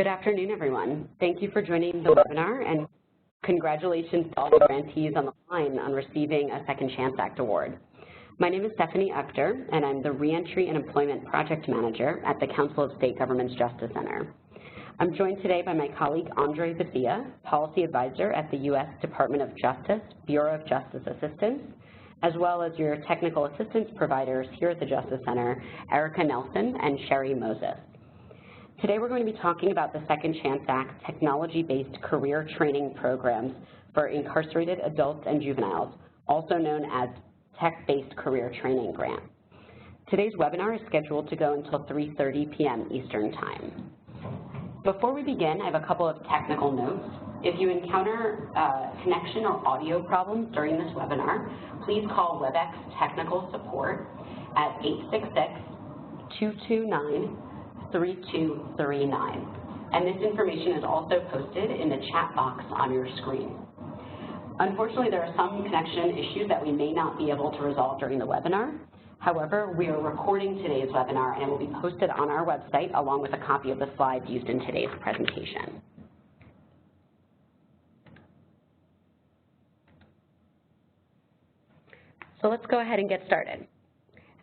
Good afternoon, everyone. Thank you for joining the webinar, and congratulations to all the grantees on the line on receiving a Second Chance Act award. My name is Stephanie Uchter, and I'm the Reentry and Employment Project Manager at the Council of State Governments Justice Center. I'm joined today by my colleague Andre Bethia, Policy Advisor at the U.S. Department of Justice, Bureau of Justice Assistance, as well as your technical assistance providers here at the Justice Center, Erica Nelson and Sherry Moses. Today we're going to be talking about the Second Chance Act technology-based career training programs for incarcerated adults and juveniles, also known as Tech-Based Career Training Grant. Today's webinar is scheduled to go until 3:30 p.m. Eastern Time. Before we begin, I have a couple of technical notes. If you encounter connection or audio problems during this webinar, please call WebEx Technical Support at 866-229-3239. And this information is also posted in the chat box on your screen. Unfortunately, there are some connection issues that we may not be able to resolve during the webinar. However, we are recording today's webinar and it will be posted on our website along with a copy of the slides used in today's presentation. So let's go ahead and get started.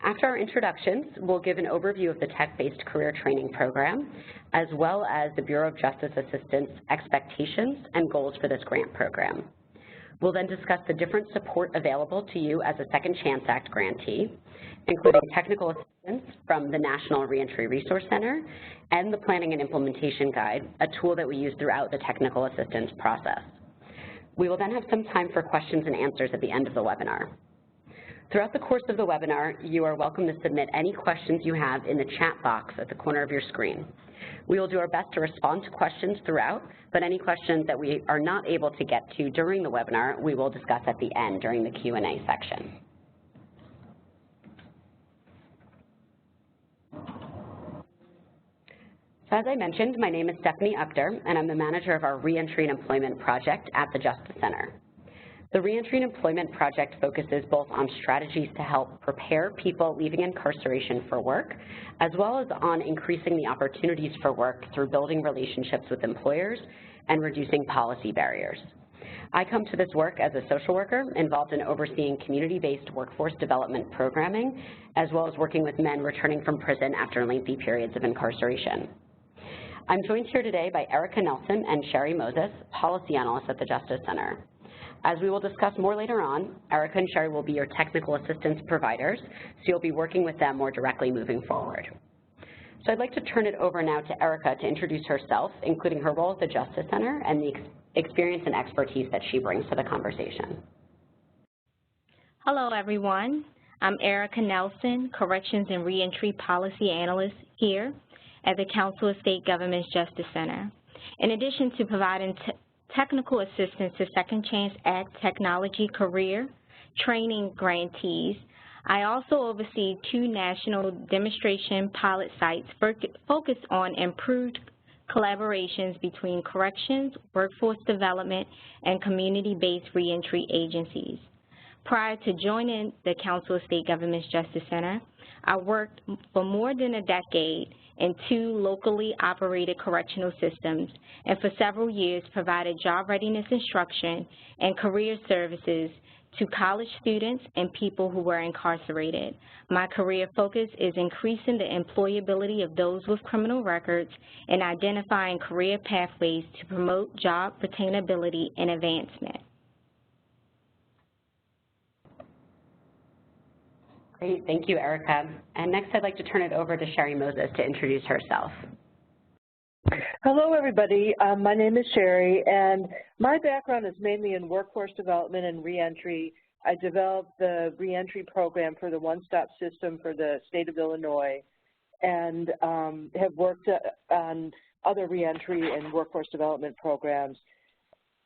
After our introductions, we'll give an overview of the Tech-Based Career Training Program, as well as the Bureau of Justice Assistance expectations and goals for this grant program. We'll then discuss the different support available to you as a Second Chance Act grantee, including technical assistance from the National Reentry Resource Center and the Planning and Implementation Guide, a tool that we use throughout the technical assistance process. We will then have some time for questions and answers at the end of the webinar. Throughout the course of the webinar, you are welcome to submit any questions you have in the chat box at the corner of your screen. We will do our best to respond to questions throughout, but any questions that we are not able to get to during the webinar, we will discuss at the end during the Q&A section. So as I mentioned, my name is Stephanie Uchter, and I'm the manager of our Reentry and Employment Project at the Justice Center. The Reentry and Employment Project focuses both on strategies to help prepare people leaving incarceration for work, as well as on increasing the opportunities for work through building relationships with employers and reducing policy barriers. I come to this work as a social worker involved in overseeing community-based workforce development programming, as well as working with men returning from prison after lengthy periods of incarceration. I'm joined here today by Erica Nelson and Sherry Moses, policy analysts at the Justice Center. As we will discuss more later on, Erica and Sherry will be your technical assistance providers, so you'll be working with them more directly moving forward. So I'd like to turn it over now to Erica to introduce herself, including her role at the Justice Center and the experience and expertise that she brings to the conversation. Hello, everyone. I'm Erica Nelson, Corrections and Reentry Policy Analyst here at the Council of State Governments Justice Center. In addition to providing technical assistance to Second Chance Act technology career training grantees, I also oversee 2 national demonstration pilot sites focused on improved collaborations between corrections, workforce development, and community-based reentry agencies. Prior to joining the Council of State Governments Justice Center, I worked for more than a decade in 2 locally operated correctional systems, and for several years provided job readiness instruction and career services to college students and people who were incarcerated. My career focus is increasing the employability of those with criminal records and identifying career pathways to promote job retainability and advancement. Great, thank you, Erica. And next I'd like to turn it over to Sherry Moses to introduce herself. Hello, everybody. My name is Sherry, and my background is mainly in workforce development and reentry. I developed the reentry program for the one-stop system for the state of Illinois, and have worked on other reentry and workforce development programs.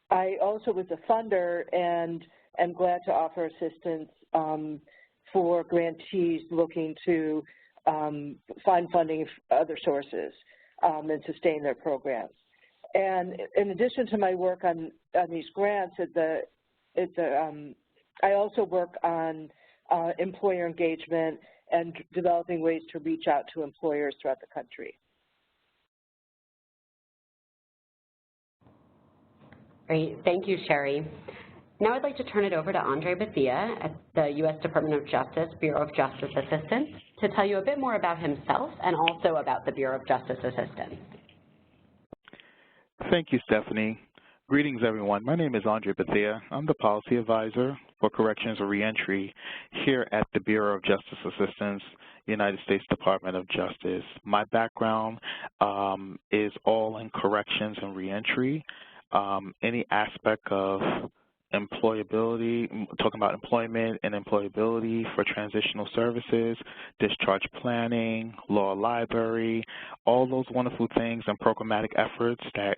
I also was a funder and am glad to offer assistance for grantees looking to find funding from other sources and sustain their programs. And in addition to my work on these grants, I also work on employer engagement and developing ways to reach out to employers throughout the country. Great, thank you, Sherry. Now I'd like to turn it over to Andre Bethia at the U.S. Department of Justice, Bureau of Justice Assistance, to tell you a bit more about himself and also about the Bureau of Justice Assistance. Thank you, Stephanie. Greetings, everyone. My name is Andre Bethia. I'm the Policy Advisor for Corrections and Reentry here at the Bureau of Justice Assistance, United States Department of Justice. My background is all in corrections and reentry, any aspect of employability, talking about employment and employability for transitional services, discharge planning, law library, all those wonderful things and programmatic efforts that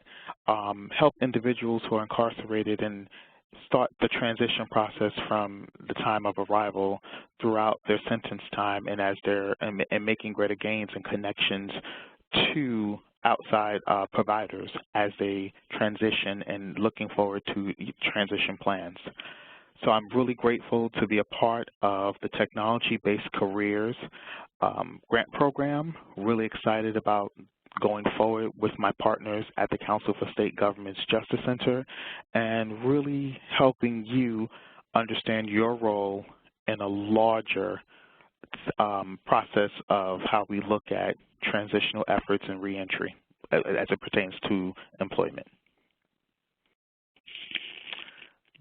help individuals who are incarcerated and start the transition process from the time of arrival throughout their sentence time and as they're and making greater gains and connections to outside providers as they transition and looking forward to transition plans. So I'm really grateful to be a part of the Technology-Based Careers grant program, really excited about going forward with my partners at the Council for State Government's Justice Center and really helping you understand your role in a larger process of how we look at transitional efforts and reentry as it pertains to employment.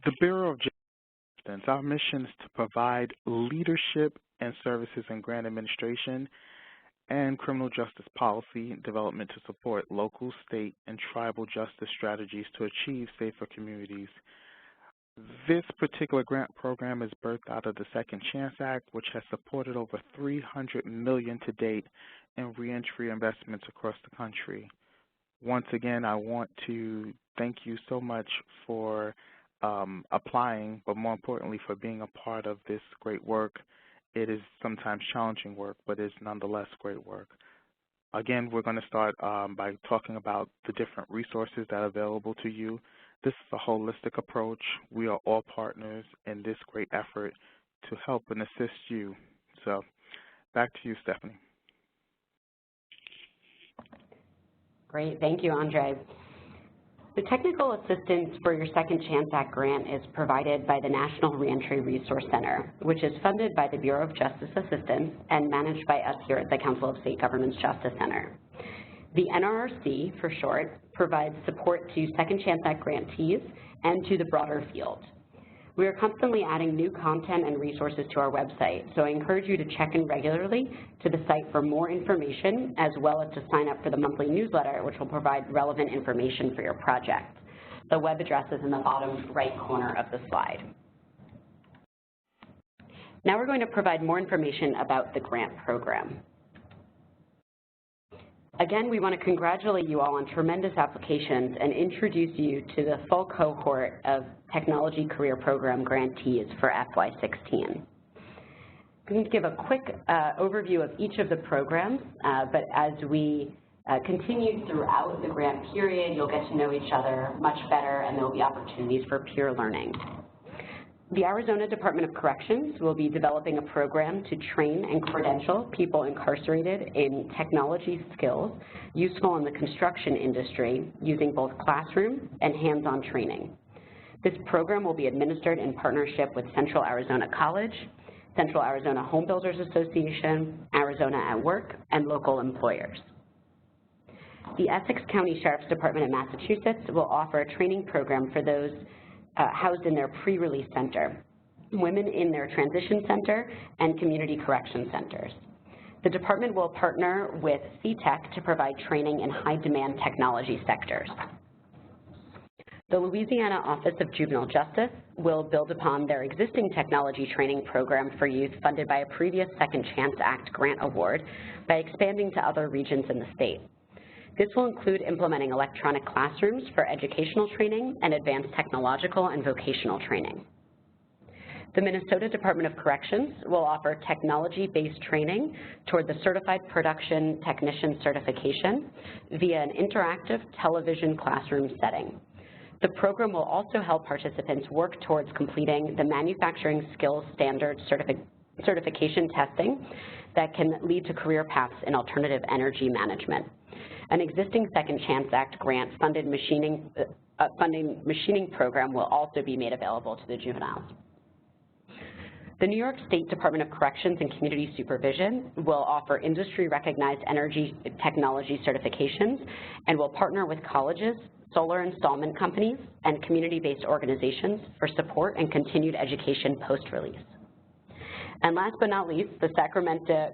The Bureau of Justice, our mission is to provide leadership and services in grant administration and criminal justice policy development to support local, state, and tribal justice strategies to achieve safer communities. This particular grant program is birthed out of the Second Chance Act, which has supported over $300 million to date in reentry investments across the country. Once again, I want to thank you so much for applying, but more importantly for being a part of this great work. It is sometimes challenging work, but it's nonetheless great work. Again, we're going to start by talking about the different resources that are available to you. This is a holistic approach. We are all partners in this great effort to help and assist you. So back to you, Stephanie. Great, thank you, Andre. The technical assistance for your Second Chance Act grant is provided by the National Reentry Resource Center, which is funded by the Bureau of Justice Assistance and managed by us here at the Council of State Governments Justice Center. The NRRC, for short, provides support to Second Chance Act grantees and to the broader field. We are constantly adding new content and resources to our website, so I encourage you to check in regularly to the site for more information, as well as to sign up for the monthly newsletter, which will provide relevant information for your project. The web address is in the bottom right corner of the slide. Now we're going to provide more information about the grant program. Again, we want to congratulate you all on tremendous applications and introduce you to the full cohort of Technology Career Program grantees for FY16. I'm going to give a quick overview of each of the programs, but as we continue throughout the grant period, you'll get to know each other much better and there will be opportunities for peer learning. The Arizona Department of Corrections will be developing a program to train and credential people incarcerated in technology skills useful in the construction industry using both classroom and hands-on training. This program will be administered in partnership with Central Arizona College, Central Arizona Home Builders Association, Arizona at Work, and local employers. The Essex County Sheriff's Department of Massachusetts will offer a training program for those housed in their pre-release center, women in their transition center, and community correction centers. The department will partner with CTEC to provide training in high-demand technology sectors. The Louisiana Office of Juvenile Justice will build upon their existing technology training program for youth funded by a previous Second Chance Act grant award by expanding to other regions in the state. This will include implementing electronic classrooms for educational training and advanced technological and vocational training. The Minnesota Department of Corrections will offer technology-based training toward the Certified Production Technician certification via an interactive television classroom setting. The program will also help participants work towards completing the Manufacturing Skills Standards certification testing that can lead to career paths in alternative energy management. An existing Second Chance Act grant funded machining funding machining program will also be made available to the juveniles. The New York State Department of Corrections and Community Supervision will offer industry-recognized energy technology certifications and will partner with colleges, solar installment companies, and community-based organizations for support and continued education post-release. And last but not least, the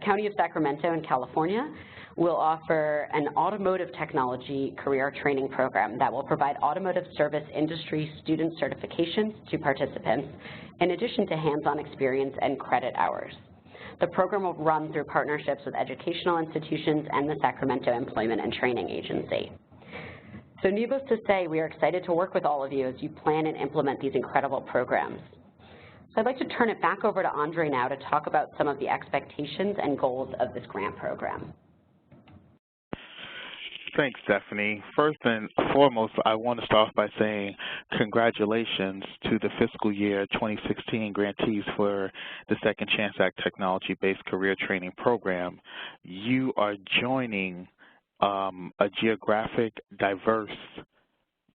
County of Sacramento in California will offer an automotive technology career training program that will provide automotive service industry student certifications to participants, in addition to hands-on experience and credit hours. The program will run through partnerships with educational institutions and the Sacramento Employment and Training Agency. So needless to say, we are excited to work with all of you as you plan and implement these incredible programs. So I'd like to turn it back over to Andre now to talk about some of the expectations and goals of this grant program. Thanks, Stephanie. First and foremost, I want to start off by saying congratulations to the fiscal year 2016 grantees for the Second Chance Act Technology-Based Career Training Program. You are joining a geographic diverse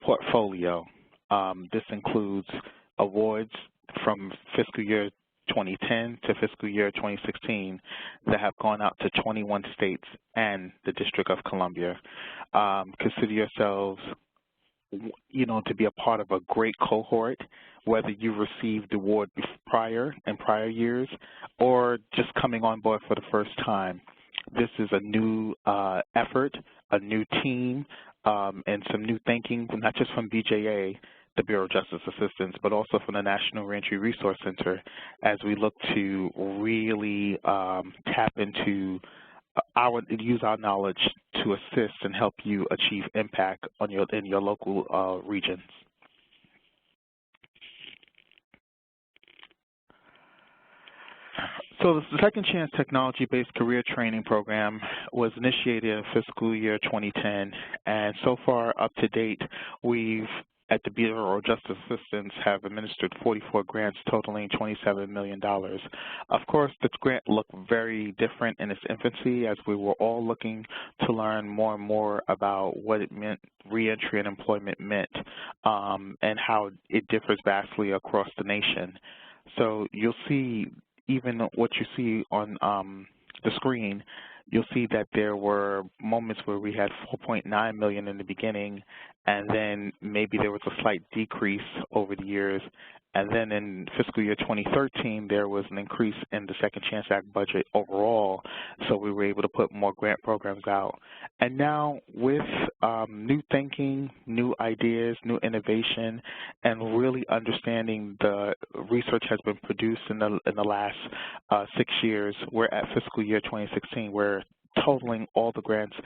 portfolio. This includes awards from fiscal year 2010 to fiscal year 2016 that have gone out to 21 states and the District of Columbia. Consider yourselves, to be a part of a great cohort, whether you received the award in prior years or just coming on board for the first time. This is a new effort, a new team, and some new thinking, not just from BJA, the Bureau of Justice Assistance, but also from the National Reentry Resource Center, as we look to really tap into use our knowledge to assist and help you achieve impact in your local regions. So the Second Chance Technology-Based Career Training Program was initiated in fiscal year 2010, and so far up to date, we've at the Bureau of Justice Assistance have administered 44 grants totaling $27 million. Of course, this grant looked very different in its infancy as we were all looking to learn more and more about what it meant, reentry and employment meant, and how it differs vastly across the nation. So you'll see, even what you see on the screen, you'll see that there were moments where we had 4.9 million in the beginning, and then maybe there was a slight decrease over the years. And then in fiscal year 2013, there was an increase in the Second Chance Act budget overall, so we were able to put more grant programs out. And now with new thinking, new ideas, new innovation, and really understanding the research has been produced in the last 6 years, we're at fiscal year 2016, where totaling all the grants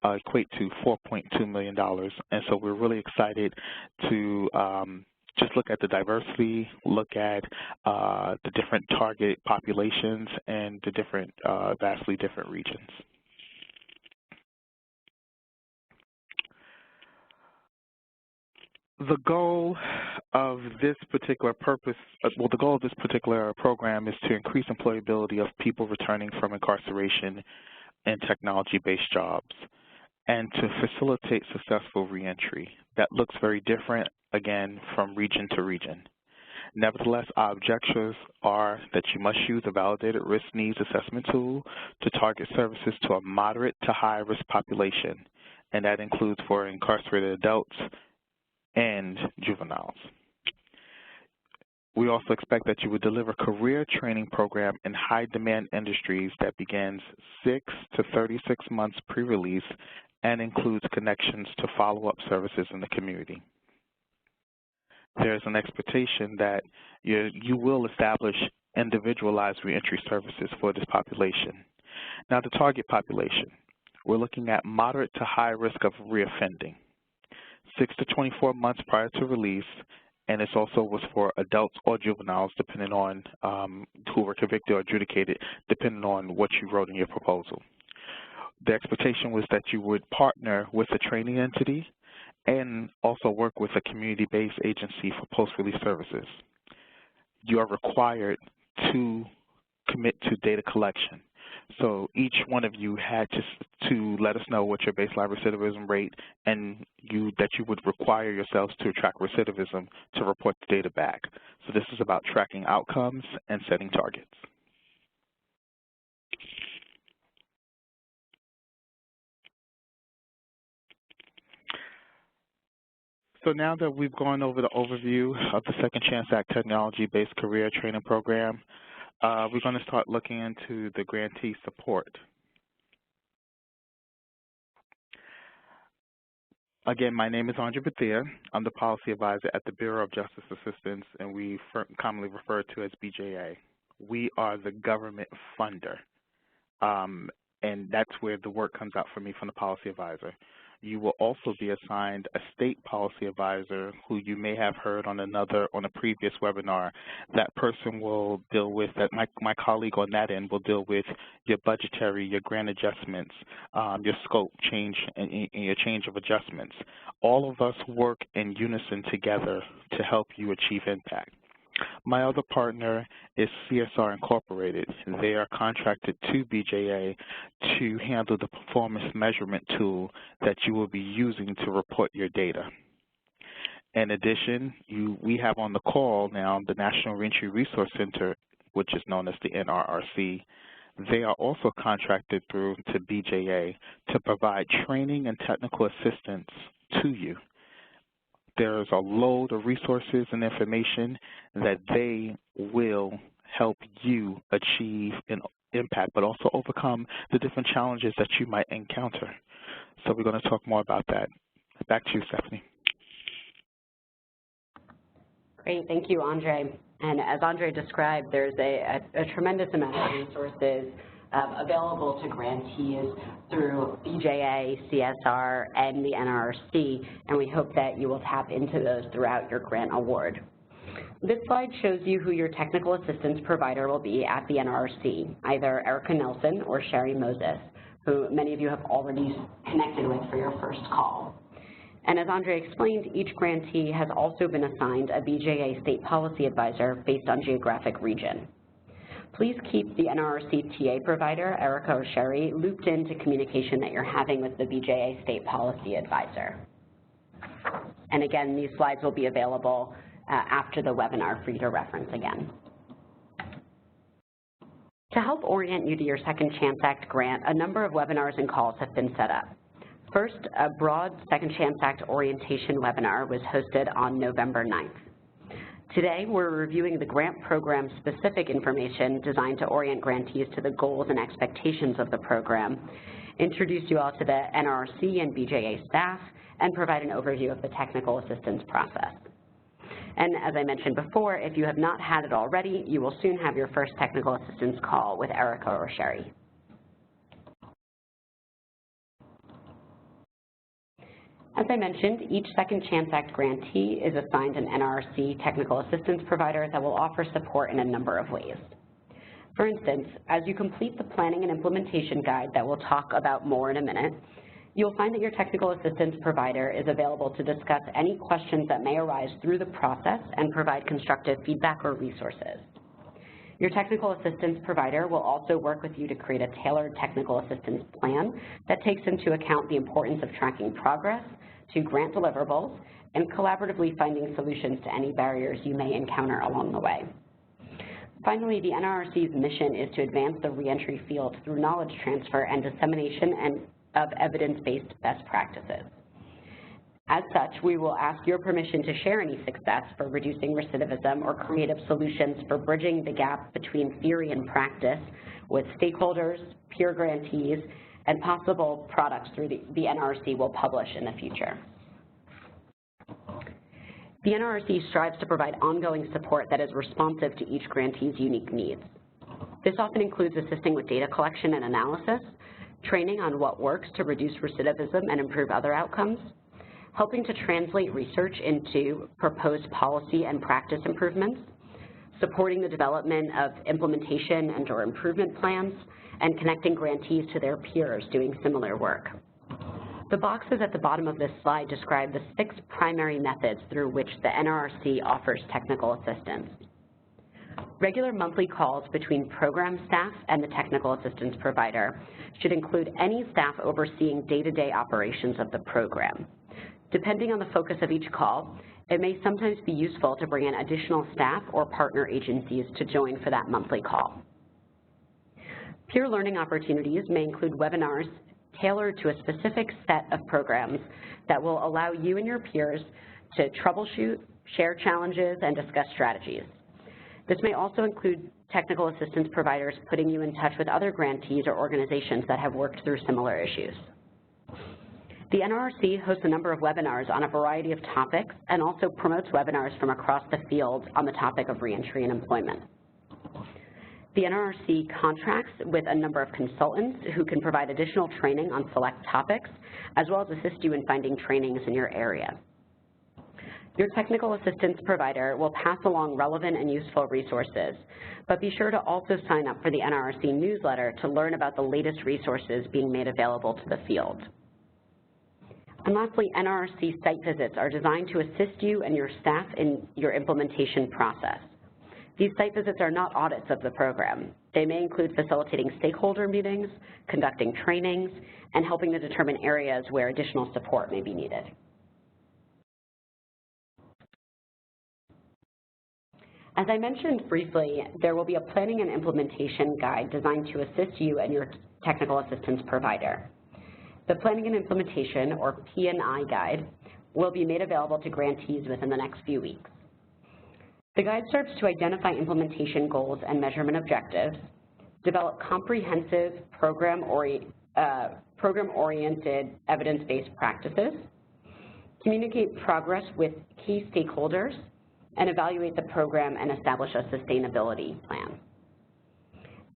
equate to $4.2 million. And so we're really excited to just look at the diversity, look at the different target populations and the different, vastly different regions. The goal of this particular the goal of this particular program is to increase employability of people returning from incarceration and technology-based jobs, and to facilitate successful reentry. That looks very different, again, from region to region. Nevertheless, our objectives are that you must use a validated risk needs assessment tool to target services to a moderate to high risk population, and that includes for incarcerated adults and juveniles. We also expect that you would deliver a career training program in high-demand industries that begins 6 to 36 months pre-release and includes connections to follow-up services in the community. There's an expectation that you will establish individualized reentry services for this population. Now, the target population, we're looking at moderate to high risk of reoffending, 6 to 24 months prior to release, and this also was for adults or juveniles, depending on who were convicted or adjudicated, depending on what you wrote in your proposal. The expectation was that you would partner with a training entity and also work with a community-based agency for post-release services. You are required to commit to data collection. So each one of you had to let us know what your baseline recidivism rate and that you would require yourselves to track recidivism to report the data back. So this is about tracking outcomes and setting targets. So now that we've gone over the overview of the Second Chance Act technology-based career training program, we're going to start looking into the Grantee Support. Again, my name is Andre Bethea. I'm the Policy Advisor at the Bureau of Justice Assistance, and we commonly refer to as BJA. We are the government funder, and that's where the work comes out for me from the Policy Advisor. You will also be assigned a state policy advisor who you may have heard on a previous webinar. That person will deal with, my colleague on that end will deal with your budgetary, your grant adjustments, your scope change, and your change of adjustments. All of us work in unison together to help you achieve impact. My other partner is CSR Incorporated. They are contracted to BJA to handle the performance measurement tool that you will be using to report your data. In addition, we have on the call now the National Reentry Resource Center, which is known as the NRRC. They are also contracted through to BJA to provide training and technical assistance to you. There's a load of resources and information that they will help you achieve an impact, but also overcome the different challenges that you might encounter. So we're going to talk more about that. Back to you, Stephanie. Great, thank you, Andre. And as Andre described, there's a tremendous amount of resources available to grantees through BJA, CSR, and the NRRC, and we hope that you will tap into those throughout your grant award. This slide shows you who your technical assistance provider will be at the NRRC, either Erica Nelson or Sherry Moses, who many of you have already connected with for your first call. And as Andre explained, each grantee has also been assigned a BJA state policy advisor based on geographic region. Please keep the NRRC TA provider, Erica or Sherry, looped into communication that you're having with the BJA State Policy Advisor. And again, these slides will be available after the webinar for you to reference again. To help orient you to your Second Chance Act grant, a number of webinars and calls have been set up. First, a broad Second Chance Act orientation webinar was hosted on November 9th. Today, we're reviewing the grant program specific information designed to orient grantees to the goals and expectations of the program, introduce you all to the NRRC and BJA staff, and provide an overview of the technical assistance process. And as I mentioned before, if you have not had it already, you will soon have your first technical assistance call with Erica or Sherry. As I mentioned, each Second Chance Act grantee is assigned an NRRC technical assistance provider that will offer support in a number of ways. For instance, as you complete the planning and implementation guide that we'll talk about more in a minute, you'll find that your technical assistance provider is available to discuss any questions that may arise through the process and provide constructive feedback or resources. Your technical assistance provider will also work with you to create a tailored technical assistance plan that takes into account the importance of tracking progress to grant deliverables and collaboratively finding solutions to any barriers you may encounter along the way. Finally, the NRRC's mission is to advance the reentry field through knowledge transfer and dissemination of evidence-based best practices. As such, we will ask your permission to share any success for reducing recidivism or creative solutions for bridging the gap between theory and practice with stakeholders, peer grantees, and possible products through the NRRC will publish in the future. The NRRC strives to provide ongoing support that is responsive to each grantee's unique needs. This often includes assisting with data collection and analysis, training on what works to reduce recidivism and improve other outcomes, helping to translate research into proposed policy and practice improvements, supporting the development of implementation and/or improvement plans, and connecting grantees to their peers doing similar work. The boxes at the bottom of this slide describe the 6 primary methods through which the NRRC offers technical assistance. Regular monthly calls between program staff and the technical assistance provider should include any staff overseeing day-to-day operations of the program. Depending on the focus of each call, it may sometimes be useful to bring in additional staff or partner agencies to join for that monthly call. Peer learning opportunities may include webinars tailored to a specific set of programs that will allow you and your peers to troubleshoot, share challenges, and discuss strategies. This may also include technical assistance providers putting you in touch with other grantees or organizations that have worked through similar issues. The NRRC hosts a number of webinars on a variety of topics and also promotes webinars from across the field on the topic of reentry and employment. The NRRC contracts with a number of consultants who can provide additional training on select topics, as well as assist you in finding trainings in your area. Your technical assistance provider will pass along relevant and useful resources, but be sure to also sign up for the NRRC newsletter to learn about the latest resources being made available to the field. And lastly, NRRC site visits are designed to assist you and your staff in your implementation process. These site visits are not audits of the program. They may include facilitating stakeholder meetings, conducting trainings, and helping to determine areas where additional support may be needed. As I mentioned briefly, there will be a planning and implementation guide designed to assist you and your technical assistance provider. The Planning and Implementation, or P&I guide, will be made available to grantees within the next few weeks. The guide serves to identify implementation goals and measurement objectives, develop comprehensive program-oriented evidence-based practices, communicate progress with key stakeholders, and evaluate the program and establish a sustainability plan.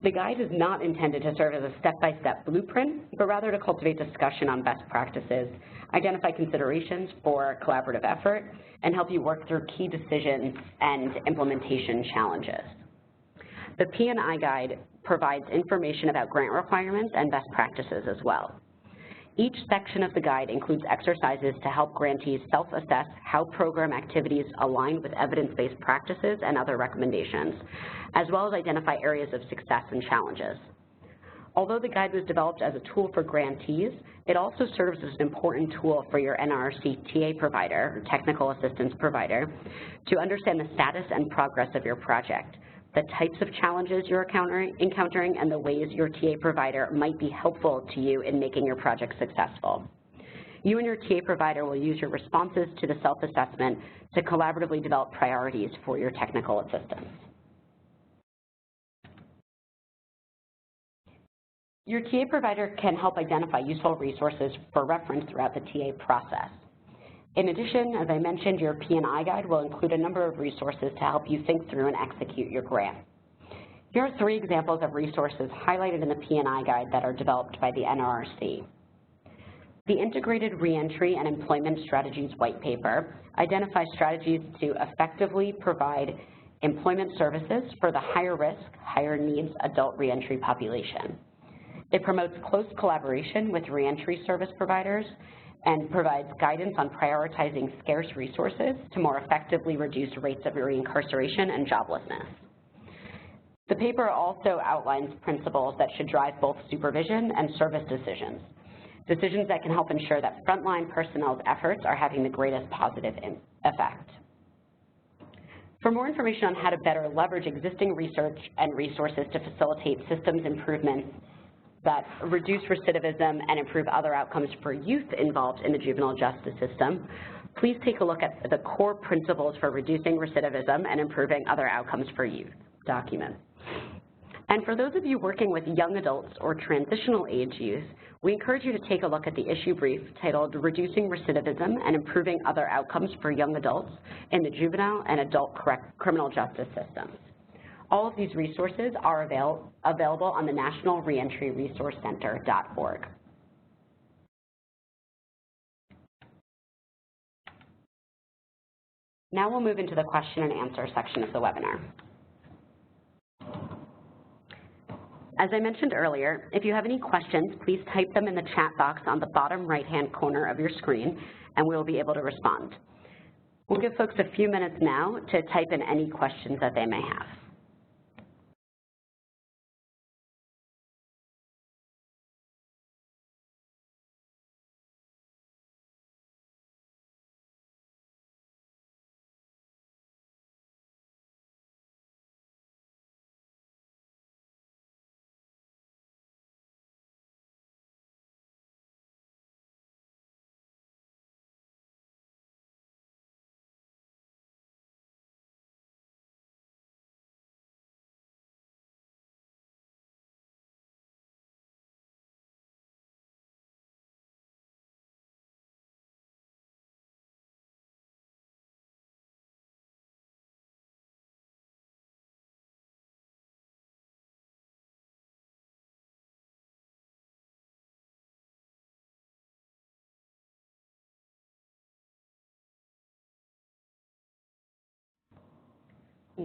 The guide is not intended to serve as a step-by-step blueprint, but rather to cultivate discussion on best practices, identify considerations for collaborative effort, and help you work through key decisions and implementation challenges. The P&I guide provides information about grant requirements and best practices as well. Each section of the guide includes exercises to help grantees self-assess how program activities align with evidence-based practices and other recommendations, as well as identify areas of success and challenges. Although the guide was developed as a tool for grantees, it also serves as an important tool for your NRRC TA provider, or technical assistance provider, to understand the status and progress of your project, the types of challenges you're encountering, and the ways your TA provider might be helpful to you in making your project successful. You and your TA provider will use your responses to the self-assessment to collaboratively develop priorities for your technical assistance. Your TA provider can help identify useful resources for reference throughout the TA process. In addition, as I mentioned, your P&I guide will include a number of resources to help you think through and execute your grant. Here are 3 examples of resources highlighted in the P&I guide that are developed by the NRRC. The Integrated Reentry and Employment Strategies White Paper identifies strategies to effectively provide employment services for the higher risk, higher needs adult reentry population. It promotes close collaboration with reentry service providers and provides guidance on prioritizing scarce resources to more effectively reduce rates of reincarceration and joblessness. The paper also outlines principles that should drive both supervision and service decisions that can help ensure that frontline personnel's efforts are having the greatest positive effect. For more information on how to better leverage existing research and resources to facilitate systems improvements that reduce recidivism and improve other outcomes for youth involved in the juvenile justice system, please take a look at the core principles for reducing recidivism and improving other outcomes for youth document. And for those of you working with young adults or transitional age youth, we encourage you to take a look at the issue brief titled Reducing Recidivism and Improving Other Outcomes for Young Adults in the Juvenile and Adult Criminal Justice Systems. All of these resources are available on the National Reentry Resource Center.org. Now we'll move into the question and answer section of the webinar. As I mentioned earlier, if you have any questions, please type them in the chat box on the bottom right-hand corner of your screen, and we will be able to respond. We'll give folks a few minutes now to type in any questions that they may have.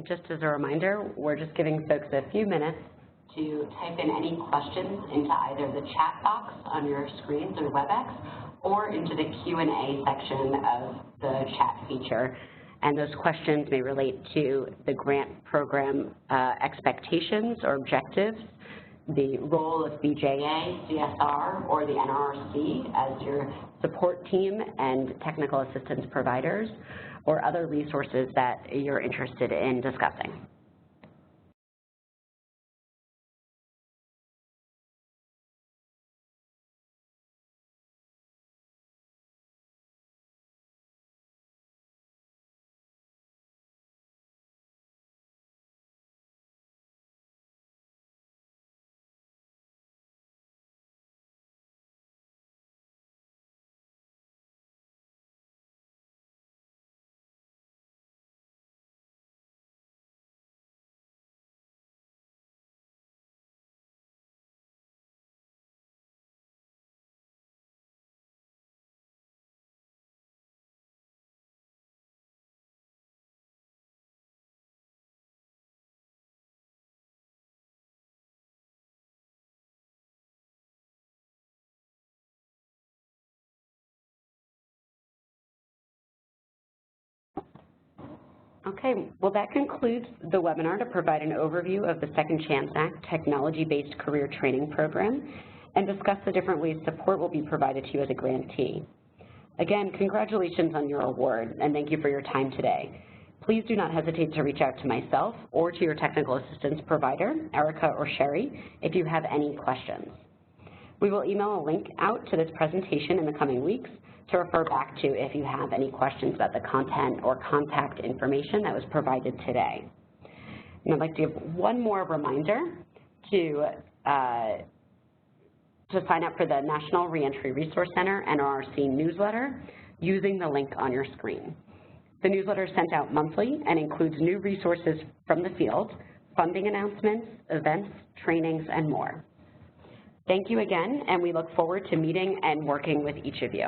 Just as a reminder, we're just giving folks a few minutes to type in any questions into either the chat box on your screen through WebEx or into the Q&A section of the chat feature. And those questions may relate to the grant program expectations or objectives, the role of BJA, CSR, or the NRRC as your support team and technical assistance providers, or other resources that you're interested in discussing. Okay, well that concludes the webinar to provide an overview of the Second Chance Act Technology-Based Career Training Program and discuss the different ways support will be provided to you as a grantee. Again, congratulations on your award and thank you for your time today. Please do not hesitate to reach out to myself or to your technical assistance provider, Erica or Sherry, if you have any questions. We will email a link out to this presentation in the coming weeks to refer back to if you have any questions about the content or contact information that was provided today. And I'd like to give one more reminder to sign up for the National Reentry Resource Center NRRC newsletter using the link on your screen. The newsletter is sent out monthly and includes new resources from the field, funding announcements, events, trainings, and more. Thank you again, and we look forward to meeting and working with each of you.